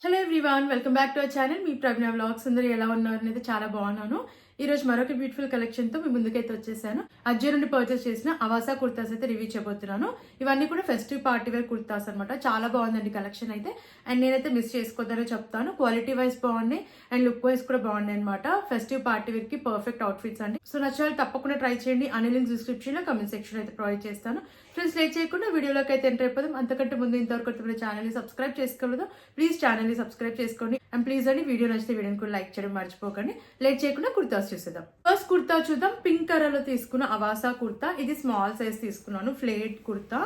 Hello everyone, welcome back to our channel. మీ Pragna vlogs. అందరూ ఎలా ఉన్నారు అనేది చాలా బాగున్నాను. ఈ రోజు మరొక బ్యూటిఫుల్ కలెక్షన్ తో మీ ముందుకైతే వచ్చేసాను. అజ్జే నుండి పర్చేస్ చేసిన అవాసా కుర్తాస్ అయితే రివ్యూ చేయబోతున్నాను. ఇవన్నీ కూడా ఫెస్టివ్ పార్టీ వేర్ కుర్తాస్ అనమాట. చాలా బాగుందండి కలెక్షన్ అయితే. అండ్ నేనైతే మిస్ చేసుకోవద్దనే చెప్తాను. క్వాలిటీ వైజ్ బాగున్నాయి అండ్ లుక్ వైజ్ కూడా బాగున్నాయి అనమాట. ఫెస్టివ్ పార్టీ వేర్ కి పర్ఫెక్ట్ అవుట్ఫిట్స్ అండి. సో నచ్చాలి తప్పకుండా ట్రై చేయండి. అన్ని లింక్స్ డిస్క్రిప్షన్ లో కమెంట్ సెక్షన్ అయితే ప్రొవైడ్ చేస్తాను. ఫ్రెండ్స్, లేట్ చేయకుండా వీడియోలోకి అయితే ఎంటర్ అయిపోదాం. అంతకంటే ముందు ఇంతవరకు ఛానల్ ని సబ్స్క్రైబ్ చేసుకోలేదు, ప్లీజ్ ఛానల్ ని సబ్స్క్రైబ్ చేసుకోండి. అండ్ ప్లీజ్ అండి వీడియో నచ్చితే వీడియోని కూడా లైక్ చేయడం మర్చిపోకండి. లేట్ చేయకుండా కుర్తాస్ చూసేద్దాం. ఫస్ట్ కుర్తా చూద్దాం. పింక్ కలర్ లో తీసుకున్న అవాసా కుర్తా. ఇది స్మాల్ సైజ్ తీసుకున్నాను, ఫ్లేట్ కుర్తా.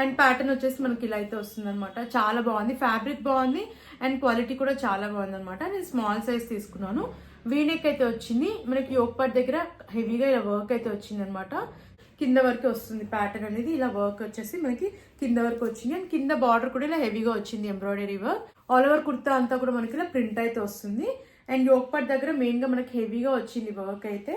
అండ్ ప్యాటర్న్ వచ్చేసి మనకి ఇలా అయితే వస్తుంది అనమాట. చాలా బాగుంది, ఫ్యాబ్రిక్ బాగుంది అండ్ క్వాలిటీ కూడా చాలా బాగుంది అనమాట. నేను స్మాల్ సైజ్ తీసుకున్నాను. వీనెక్ అయితే వచ్చింది మనకి. యోక్ పార్ట్ దగ్గర హెవీగా ఇలా వర్క్ అయితే వచ్చింది అనమాట. కింద వరకు వస్తుంది ప్యాటర్న్ అనేది. ఇలా వర్క్ వచ్చేసి మనకి కింద వరకు వచ్చింది. అండ్ కింద బార్డర్ కూడా ఇలా హెవీగా వచ్చింది, embroidery work. All over kurta అంతా కూడా మనకి ఇలా ప్రింట్ అయితే వస్తుంది. అండ్ యోక్ పార్ట్ దగ్గర మెయిన్ గా మనకి హెవీగా వచ్చింది వర్క్ అయితే.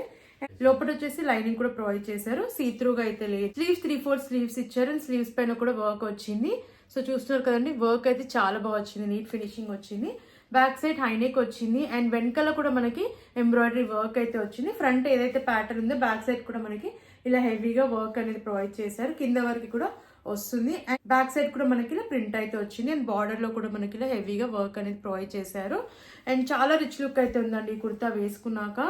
లోపల వచ్చేసి లైనింగ్ కూడా ప్రొవైడ్ చేశారు. సీత్రూగా అయితే లేదు. స్లీవ్స్ 3/4 స్లీవ్స్ ఇచ్చారు. అండ్ స్లీవ్స్ పైన కూడా వర్క్ వచ్చింది. సో చూస్తున్నారు కదండి, వర్క్ అయితే చాలా బాగా వచ్చింది, నీట్ ఫినిషింగ్ వచ్చింది. బ్యాక్ సైడ్ హైనెక్ వచ్చింది అండ్ వెనకాల కూడా మనకి ఎంబ్రాయిడరీ వర్క్ అయితే వచ్చింది. ఫ్రంట్ ఏదైతే ప్యాటర్న్ ఉందో బ్యాక్ సైడ్ కూడా మనకి ఇలా హెవీగా వర్క్ అనేది ప్రొవైడ్ చేశారు. కింద వరకు కూడా వస్తుంది. అండ్ బ్యాక్ సైడ్ కూడా మనకి ఇలా ప్రింట్ అయితే వచ్చింది. అండ్ బార్డర్ లో కూడా మనకి ఇలా హెవీగా వర్క్ అనేది ప్రొవైడ్ చేశారు. అండ్ చాలా రిచ్ లుక్ అయితే ఉందండి ఈ కుర్తా వేసుకున్నాక.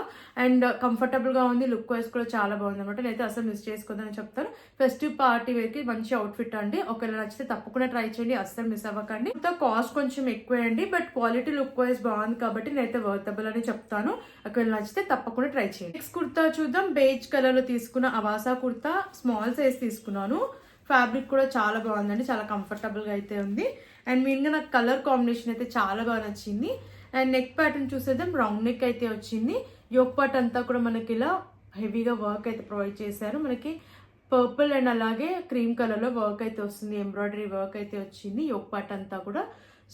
అండ్ కంఫర్టబుల్ గా ఉంది, లుక్ వైజ్ కూడా చాలా బాగుంది అనమాట. నేనైతే అసలు మిస్ చేసుకోదని చెప్తాను. ఫెస్టివ్ పార్టీ వేర్ కి మంచి అవుట్ఫిట్ అండి. ఒకవేళ నచ్చితే తప్పకుండా ట్రై చేయండి, అస్సలు మిస్ అవ్వకండి. కుర్తా కాస్ట్ కొంచెం ఎక్కువే అండి, బట్ క్వాలిటీ లుక్ వైజ్ బాగుంది కాబట్టి నేనైతే వర్తబుల్ అని చెప్తాను. ఒకవేళ నచ్చితే తప్పకుండా ట్రై చేయండి. నెక్స్ట్ కుర్తా చూద్దాం. బేజ్ కలర్ లో తీసుకున్న అవాసా కుర్తా, స్మాల్ సైజ్ తీసుకున్నాను. ఫ్యాబ్రిక్ కూడా చాలా బాగుందండి, చాలా కంఫర్టబుల్ గా అయితే ఉంది. అండ్ మెయిన్ గా నాకు కలర్ కాంబినేషన్ అయితే చాలా బాగా నచ్చింది. అండ్ నెక్ ప్యాటర్న్ చూసేద్దాం. రౌండ్ నెక్ అయితే వచ్చింది. యోక్ పార్ట్ అంతా కూడా మనకి ఇలా హెవీగా వర్క్ అయితే ప్రొవైడ్ చేశారు. మనకి పర్పుల్ అండ్ అలాగే క్రీమ్ కలర్ లో వర్క్ అయితే వస్తుంది, ఎంబ్రాయిడరీ వర్క్ అయితే వచ్చింది యోక్ పార్ట్ అంతా కూడా.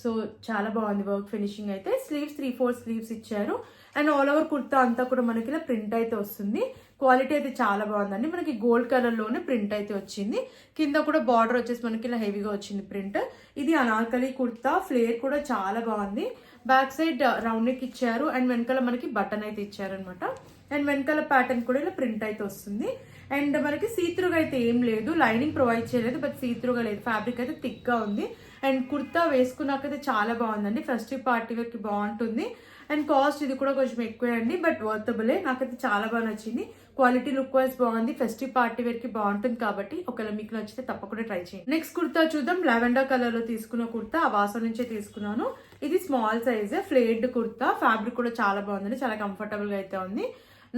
సో చాలా బాగుంది వర్క్ ఫినిషింగ్ అయితే. స్లీవ్స్ 3/4 స్లీవ్స్ ఇచ్చారు. అండ్ ఆల్ ఓవర్ కుర్తా అంతా కూడా మనకి ఇలా ప్రింట్ అయితే వస్తుంది. క్వాలిటీ అయితే చాలా బాగుందండి. మనకి గోల్డ్ కలర్ లోనే ప్రింట్ అయితే వచ్చింది. కింద కూడా బార్డర్ వచ్చేసి మనకి ఇలా హెవీగా వచ్చింది ప్రింట్. ఇది అనార్కలి కుర్తా. ఫ్లేర్ కూడా చాలా బాగుంది. బ్యాక్ సైడ్ రౌండ్ నెక్ ఇచ్చారు అండ్ వెనకాల మనకి బటన్ అయితే ఇచ్చారు అనమాట. అండ్ వెనకాల ప్యాటర్న్ కూడా ఇలా ప్రింట్ అయితే వస్తుంది. అండ్ మనకి సీత్రూగా అయితే ఏం లేదు, లైనింగ్ ప్రొవైడ్ చేయలేదు, బట్ సీత్రూగా లేదు. ఫ్యాబ్రిక్ అయితే థిక్ గా ఉంది. అండ్ కుర్తా వేసుకున్నాకైతే చాలా బాగుందండి. ఫెస్టివ్ పార్టీ వేర్ కి బాగుంటుంది. అండ్ కాస్ట్ ఇది కూడా కొంచెం ఎక్కువే అండి, బట్ వర్తబులే. నాకైతే చాలా బాగా నచ్చింది. క్వాలిటీ లుక్ వైజ్ బాగుంది. ఫెస్టివ్ పార్టీ వేర్ కి బాగుంటుంది కాబట్టి ఒకవేళ మీకు నచ్చితే తప్పకుండా ట్రై చేయండి. నెక్స్ట్ కుర్తా చూద్దాం. లావెండర్ కలర్ లో తీసుకున్న కుర్తా, అవాసా నుంచే తీసుకున్నాను. ఇది స్మాల్ సైజ్ ఫ్లేడ్ కుర్తా. ఫ్యాబ్రిక్ కూడా చాలా బాగుందండి, చాలా కంఫర్టబుల్ గా అయితే ఉంది.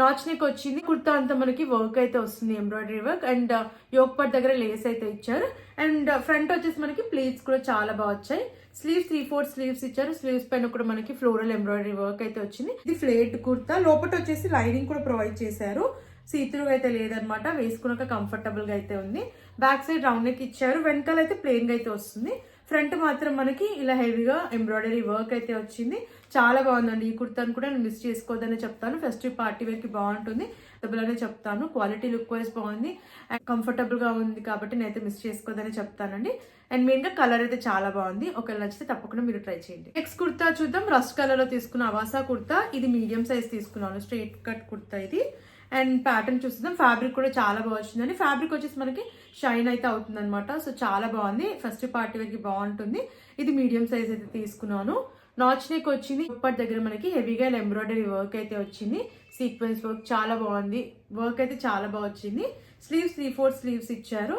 నాచ్ నెక్ వచ్చింది. కుర్తా అంతా మనకి వర్క్ అయితే వస్తుంది, embroidery work. And yoke part దగ్గర లేస్ అయితే ఇచ్చారు. అండ్ ఫ్రంట్ వచ్చేసి మనకి ప్లీట్స్ కూడా చాలా బాగా వచ్చాయి. స్లీవ్స్ 3/4 స్లీవ్స్ ఇచ్చారు. స్లీవ్స్ పైన కూడా మనకి ఫ్లోరల్ ఎంబ్రాయిడరీ వర్క్ అయితే వచ్చింది. ఇది ఫ్లేట్ కుర్తా. లోపల వచ్చేసి లైనింగ్ కూడా ప్రొవైడ్ చేశారు. సీత్రూగా అయితే లేదనమాట. వేసుకున్నాక కంఫర్టబుల్ గా అయితే ఉంది. బ్యాక్ సైడ్ రౌండ్ నెక్ ఇచ్చారు. వెనకాల అయితే ప్లెయిన్ గా అయితే వస్తుంది. ఫ్రంట్ మాత్రం మనకి ఇలా హెవీగా ఎంబ్రాయిడరీ వర్క్ అయితే వచ్చింది. చాలా బాగుందండి ఈ కుర్తాను కూడా నేను మిస్ చేసుకోవద్దనే చెప్తాను. ఫెస్టివ్ పార్టీ వేర్ కి బాగుంటుంది, డబుల్ అనే చెప్తాను. క్వాలిటీ లుక్ వైజ్ బాగుంది అండ్ కంఫర్టబుల్ గా ఉంది కాబట్టి నేనైతే మిస్ చేసుకోవద్దనే చెప్తానండి. అండ్ మెయిన్ గా కలర్ అయితే చాలా బాగుంది. ఒకవేళ నచ్చితే తప్పకుండా మీరు ట్రై చేయండి. నెక్స్ట్ కుర్తా చూద్దాం. రస్ట్ కలర్ లో తీసుకున్న అవాసా కుర్తా. ఇది మీడియం సైజ్ తీసుకున్నాను, స్ట్రైట్ కట్ కుర్తా ఇది. అండ్ ప్యాటర్న్ చూస్తున్నాం. ఫ్యాబ్రిక్ కూడా చాలా బాగా వచ్చిందండి. ఫ్యాబ్రిక్ వచ్చేసి మనకి షైన్ అయితే అవుతుంది అనమాట. సో చాలా బాగుంది, ఫస్ట్ పార్టీ వేర్ కి బాగుంటుంది. ఇది మీడియం సైజ్ అయితే తీసుకున్నాను. నాచ్ నెక్ వచ్చింది. ఇప్పటి దగ్గర మనకి హెవీగా ఎంబ్రాయిడరీ వర్క్ అయితే వచ్చింది. సీక్వెన్స్ వర్క్ చాలా బాగుంది. వర్క్ అయితే చాలా బాగా వచ్చింది. స్లీవ్స్ 3/4 స్లీవ్స్ ఇచ్చారు.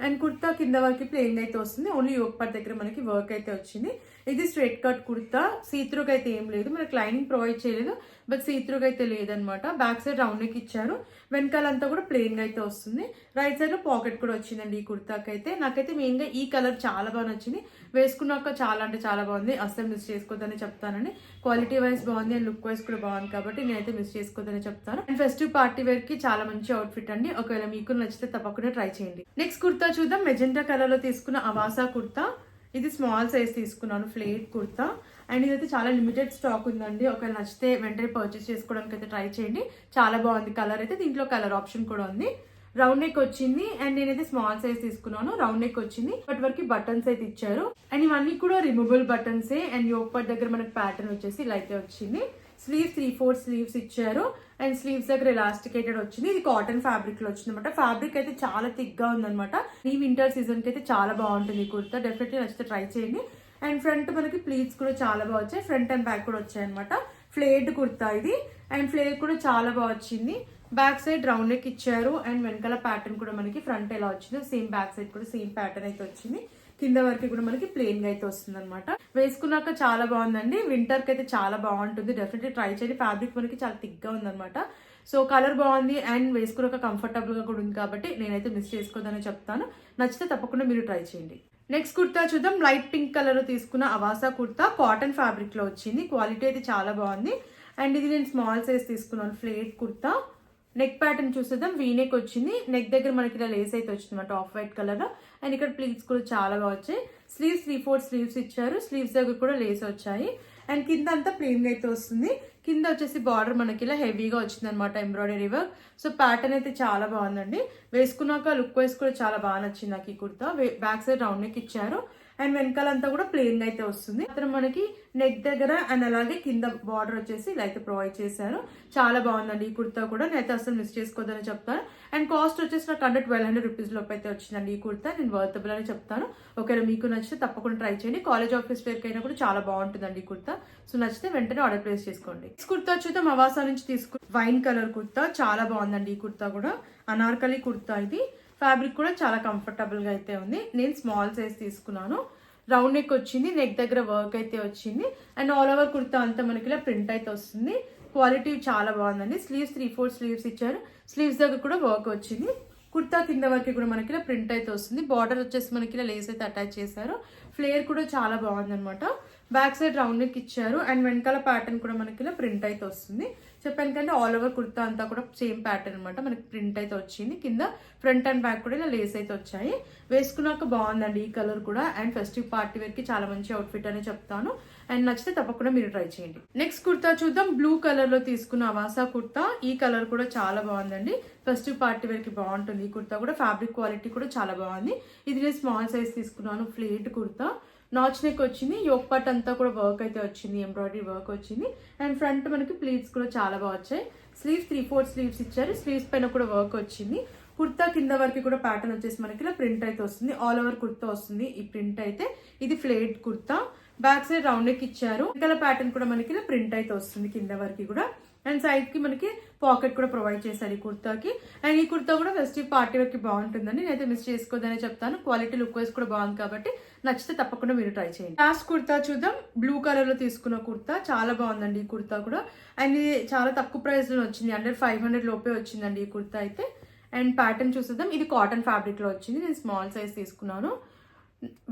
అండ్ కుర్తా కింద వరకు ప్లెయిన్ అయితే వస్తుంది. ఓన్లీ యోక్ పార్ట్ దగ్గర మనకి వర్క్ అయితే వచ్చింది. ఇది స్ట్రైట్ కట్ కుర్తా. సీత్రూగా అయితే ఏం లేదు, మనకి లైనింగ్ ప్రొవైడ్ చేయలేదు, బట్ సీత్రూగా అయితే లేదనమాట. బ్యాక్ సైడ్ రౌండ్ నెక్ ఇచ్చారు. వెనకాలంతా కూడా ప్లెయిన్ గా అయితే వస్తుంది. రైట్ సైడ్ లో పాకెట్ కూడా వచ్చిందండి ఈ కుర్తాకి అయితే. నాకైతే మెయిన్ గా ఈ కలర్ చాలా బాగా నచ్చింది. వేసుకున్నాక చాలా అంటే చాలా బాగుంది, అస్సలు మిస్ చేసుకోవద్దని చెప్తానండి. క్వాలిటీ వైజ్ బాగుంది అండ్ లుక్ వైజ్ కూడా బాగుంది కాబట్టి నేనైతే మిస్ చేసుకోవద్దని చెప్తాను. అండ్ ఫెస్టివ్ పార్టీ వేర్ కి చాలా మంచి అవుట్ఫిట్ అండి. ఒకవేళ మీకు నచ్చితే తప్పకుండా ట్రై చేయండి. నెక్స్ట్ కుర్తా చూద్దాం. మెజెంటా కలర్ లో తీసుకున్న అవాసా కుర్తా. ఇది స్మాల్ సైజ్ తీసుకున్నాను, ఫ్లేట్ కుర్తా. అండ్ ఇదైతే చాలా లిమిటెడ్ స్టాక్ ఉందండి. ఒకవేళ నచ్చితే వెంటనే పర్చేస్ చేసుకోవడానికి అయితే ట్రై చేయండి. చాలా బాగుంది కలర్ అయితే. దీంట్లో కలర్ ఆప్షన్ కూడా ఉంది. రౌండ్ నెక్ వచ్చింది అండ్ నేనైతే స్మాల్ సైజ్ తీసుకున్నాను. రౌండ్ నెక్ వచ్చింది, ఇప్పటి వరకు బటన్స్ అయితే ఇచ్చారు అండ్ ఇవన్నీ కూడా రిమూవబుల్ బటన్సే. అండ్ యోక్ పార్ట్ దగ్గర మనకి ప్యాటర్న్ వచ్చేసి ఇలా అయితే వచ్చింది. స్లీవ్స్ 3/4 స్లీవ్స్ ఇచ్చారు అండ్ స్లీవ్స్ దగ్గర ఎలాస్టికేటెడ్ వచ్చింది. ఇది కాటన్ ఫ్యాబ్రిక్ లో వచ్చింది అనమాట. ఫ్యాబ్రిక్ అయితే చాలా థిక్ గా ఉందన్నమాట. ఈ వింటర్ సీజన్ కి అయితే చాలా బాగుంటుంది ఈ కుర్తా. డెఫినెట్లీ నచ్చితే ట్రై చేయండి. అండ్ ఫ్రంట్ మనకి ప్లీట్స్ కూడా చాలా బాగా వచ్చాయి. ఫ్రంట్ అండ్ బ్యాక్ కూడా వచ్చాయి అనమాట. ఫ్లేడ్ కుర్తా ఇది అండ్ ఫ్లేర్ కూడా చాలా బాగా వచ్చింది. బ్యాక్ సైడ్ రౌండ్ నెక్ ఇచ్చారు అండ్ వెనకాల ప్యాటర్న్ కూడా మనకి ఫ్రంట్ ఎలా వచ్చిందో సేమ్ బ్యాక్ సైడ్ కూడా సేమ్ ప్యాటర్న్ అయితే వచ్చింది. కింద వరకు కూడా మనకి ప్లెయిన్ గా అయితే వస్తుంది అనమాట. వేసుకున్నాక చాలా బాగుందండి. వింటర్ కి అయితే చాలా బాగుంటుంది. డెఫినెట్లీ ట్రై చేయండి. ఫ్యాబ్రిక్ మనకి చాలా థిక్ గా ఉందన్నమాట. సో కలర్ బాగుంది అండ్ వేసుకున్నాక కంఫర్టబుల్ గా కూడా ఉంది కాబట్టి నేనైతే మిస్ చేసుకోదని చెప్తాను. నచ్చితే తప్పకుండా మీరు ట్రై చేయండి. నెక్స్ట్ కుర్తా చూద్దాం. లైట్ పింక్ కలర్ లో తీసుకున్న అవాసా కుర్తా కాటన్ ఫ్యాబ్రిక్ లో వచ్చింది. క్వాలిటీ అయితే చాలా బాగుంది అండ్ ఇది నేను స్మాల్ సైజ్ తీసుకున్నాను. ఫ్లేట్ కుర్తా. నెక్ ప్యాటర్న్ చూసేద్దాం. వీ నెక్ వచ్చింది. నెక్ దగ్గర మనకి ఇలా లేస్ అయితే వచ్చింది అనమాట ఆఫ్ వైట్ కలర్ లో. అండ్ ఇక్కడ ప్లీట్స్ కూడా చాలా బాగా వచ్చాయి. స్లీవ్స్ 3/4 స్లీవ్స్ ఇచ్చారు. స్లీవ్స్ దగ్గర కూడా లేస్ వచ్చాయి అండ్ కింద అంతా ప్లెయిన్ అయితే వస్తుంది. కింద వచ్చేసి బార్డర్ మనకి ఇలా హెవీగా వచ్చింది అనమాట ఎంబ్రాయిడరీ వర్క్. సో ప్యాటర్న్ అయితే చాలా బాగుందండి. వేసుకున్నాక లుక్ వైస్ కూడా చాలా బాగా నచ్చింది నాకు ఈ kurta. Back side round neck ఇచ్చారు అండ్ వెనకాలంతా కూడా ప్లెయిన్ గా అయితే వస్తుంది. అతను మనకి నెక్ దగ్గర అండ్ అలాగే కింద బార్డర్ వచ్చేసి ఇలా అయితే ప్రొవైడ్ చేశారు. చాలా బాగుందండి ఈ కుర్తా కూడా. నేనైతే అసలు మిస్ చేసుకోవద్దని చెప్తాను. అండ్ కాస్ట్ వచ్చేసి నాకు 1200 రూపీస్ లోపు అయితే వచ్చిందండి ఈ కుర్తా. నేను వర్తబుల్ అని చెప్తాను. ఒకవేళ మీకు నచ్చితే తప్పకుండా ట్రై చేయండి. కాలేజ్ ఆఫీస్ వేర్ కైనా కూడా చాలా బాగుంటుందండి ఈ కుర్తా. సో నచ్చితే వెంటనే ఆర్డర్ ప్లేస్ చేసుకోండి. ఈ కుర్తా చూద్దాం. అవాసా నుంచి తీసుకుని వైన్ కలర్ కుర్తా. చాలా బాగుందండి ఈ కుర్తా కూడా. అనార్కలి కుర్తా ఇది. ఫ్యాబ్రిక్ కూడా చాలా కంఫర్టబుల్ గా అయితే ఉంది. నేను స్మాల్ సైజ్ తీసుకున్నాను. రౌండ్ నెక్ వచ్చింది. నెక్ దగ్గర వర్క్ అయితే వచ్చింది అండ్ ఆల్ ఓవర్ కుర్తా అంతా మనకి ఇలా ప్రింట్ అయితే వస్తుంది. క్వాలిటీ చాలా బాగుందండి. స్లీవ్స్ 3/4 స్లీవ్స్ ఇచ్చారు. స్లీవ్స్ దగ్గర కూడా వర్క్ వచ్చింది. కుర్తా కింద వరకు కూడా మనకి ఇలా ప్రింట్ అయితే వస్తుంది. బార్డర్ వచ్చేసి మనకి ఇలా లేస్ అయితే అటాచ్ చేశారు. ఫ్లేర్ కూడా చాలా బాగుంది అనమాట. బ్యాక్ సైడ్ రౌండ్ నెక్ ఇచ్చారు అండ్ వెనకాల ప్యాటర్న్ కూడా మనకి ఇలా ప్రింట్ అయితే వస్తుంది. చెప్పాను కంటే ఆల్ ఓవర్ కుర్తా అంతా కూడా సేమ్ ప్యాటర్న్ అనమాట. మనకి ప్రింట్ అయితే వచ్చింది. కింద ఫ్రంట్ అండ్ బ్యాక్ కూడా ఇలా లేస్ అయితే వచ్చాయి. వేసుకున్నాక బాగుందండి ఈ కలర్ కూడా. అండ్ ఫెస్టివ్ పార్టీ వేర్ కి చాలా మంచి అవుట్ఫిట్ అని చెప్తాను. అండ్ నచ్చితే తప్పకుండా మీరు ట్రై చేయండి. నెక్స్ట్ కుర్తా చూద్దాం. బ్లూ కలర్ లో తీసుకున్న అవాసా కుర్తా. ఈ కలర్ కూడా చాలా బాగుందండి. ఫెస్టివ్ పార్టీ వేర్ కి బాగుంటుంది ఈ కుర్తా కూడా. ఫ్యాబ్రిక్ క్వాలిటీ కూడా చాలా బాగుంది. ఇది నేను స్మాల్ సైజ్ తీసుకున్నాను. ఫ్లేట్ కుర్తా. నాచ్ నెక్ వచ్చింది. యోక్ పార్ట్ అంతా కూడా వర్క్ అయితే వచ్చింది. ఎంబ్రాయిడరీ వర్క్ వచ్చింది అండ్ ఫ్రంట్ మనకి ప్లీట్స్ కూడా చాలా బాగా వచ్చాయి. స్లీవ్స్ 3/4 స్లీవ్స్ ఇచ్చారు. స్లీవ్స్ పైన కూడా వర్క్ వచ్చింది. కుర్తా కింద వరకు కూడా ప్యాటర్న్ వచ్చేసి మనకి ఇలా ప్రింట్ అయితే వస్తుంది. ఆల్ ఓవర్ కుర్తా వస్తుంది ఈ ప్రింట్ అయితే. ఇది ఫ్లేట్ kurta. Back side round neck ఇచ్చారు. వెనకాల ప్యాటర్న్ కూడా మనకి ఇలా ప్రింట్ అయితే వస్తుంది కింద వరకు కూడా. అండ్ సైడ్ కి మనకి పాకెట్ కూడా ప్రొవైడ్ చేశారు ఈ కుర్తాకి. అండ్ ఈ కుర్తా కూడా ఫెస్టివ్ పార్టీ వేర్ కి బాగుంటుందని నేనైతే మిస్ చేసుకోదని చెప్తాను. క్వాలిటీ లుక్ వైస్ కూడా బాగుంది కాబట్టి నచ్చితే తప్పకుండా మీరు ట్రై చేయండి. లాస్ట్ కుర్తా చూద్దాం. బ్లూ కలర్ లో తీసుకున్న కుర్తా. చాలా బాగుందండి ఈ కుర్తా కూడా. అండ్ ఇది చాలా తక్కువ ప్రైస్ లో వచ్చింది. అండర్ 500 లోపే వచ్చిందండి ఈ కుర్తా అయితే. అండ్ ప్యాటర్న్ చూసేద్దాం. ఇది కాటన్ ఫ్యాబ్రిక్ లో వచ్చింది. నేను స్మాల్ సైజ్ తీసుకున్నాను.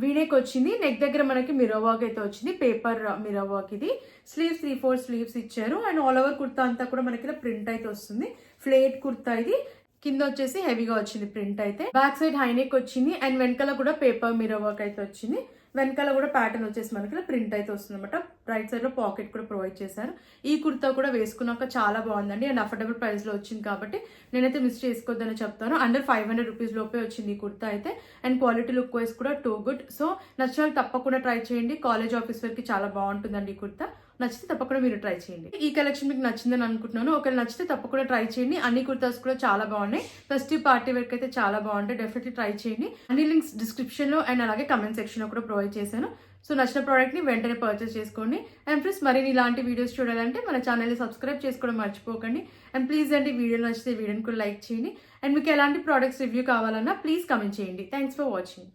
వీనెక్ వచ్చింది. నెక్ దగ్గర మనకి మిర్రర్ వర్క్ అయితే వచ్చింది. పేపర్ మిర్రర్ వర్క్ ఇది. స్లీవ్స్ 3/4 స్లీవ్స్ ఇచ్చారు అండ్ ఆల్ ఓవర్ కుర్తా అంతా కూడా మనకి ఇలా ప్రింట్ అయితే వస్తుంది. ఫ్లేట్ కుర్తా ఇది. కింద వచ్చేసి హెవీగా వచ్చింది ప్రింట్ అయితే. బ్యాక్ సైడ్ హై నెక్ వచ్చింది అండ్ వెనకాల కూడా పేపర్ మిర్రర్ వర్క్ అయితే వచ్చింది. వెనకాల కూడా ప్యాటర్న్ వచ్చేసి మనకి ప్రింట్ అయితే వస్తుంది అనమాట. రైట్ సైడ్ లో పాకెట్ కూడా ప్రొవైడ్ చేశారు. ఈ కుర్తా కూడా వేసుకున్నాక చాలా బాగుందండి అండ్ అఫోర్డబుల్ ప్రైస్ లో వచ్చింది కాబట్టి నేనైతే మిస్ చేసుకోవద్దని చెప్తాను. అండర్ 500 రూపీస్ లోపే వచ్చింది ఈ కుర్తా అయితే. అండ్ క్వాలిటీ లుక్ వైస్ కూడా టూ గుడ్. సో నచ్చిన తప్పకుండా ట్రై చేయండి. కాలేజ్ ఆఫీస్ వేర్ కి చాలా బాగుంటుందండి ఈ కుర్తా. నచ్చితే తప్పకుండా మీరు ట్రై చేయండి. ఈ కలెక్షన్ మీకు నచ్చిందని అనుకుంటున్నాను. ఒకవేళ నచ్చితే తప్పకుండా ట్రై చేయండి. అన్ని కుర్తాస్ కూడా చాలా బాగున్నాయి. ఫెస్టివ్ పార్టీ వేర్ అయితే చాలా బాగుంటాయి. డెఫినెట్లీ ట్రై చేయండి. అన్ని లింక్స్ డిస్క్రిప్షన్ లో అండ్ అలాగే కమెంట్ సెక్షన్ లో కూడా ప్రొవైడ్ చేశాను. సో నచ్చిన ప్రోడక్ట్ ని వెంటనే పర్చేస్ చేసుకోండి. అండ్ ప్లీజ్ మరిన్ని ఇలాంటి వీడియోస్ చూడాలంటే మన ఛానల్ ని సబ్స్క్రైబ్ చేసుకోవడం మర్చిపోకండి. అండ్ ప్లీజ్ అండి వీడియో నచ్చితే వీడియోని కూడా లైక్ చేయండి. అండ్ మీకు ఎలాంటి ప్రోడక్ట్స్ రివ్యూ కావాలన్నా ప్లీజ్ కమెంట్ చేయండి. Thanks for watching.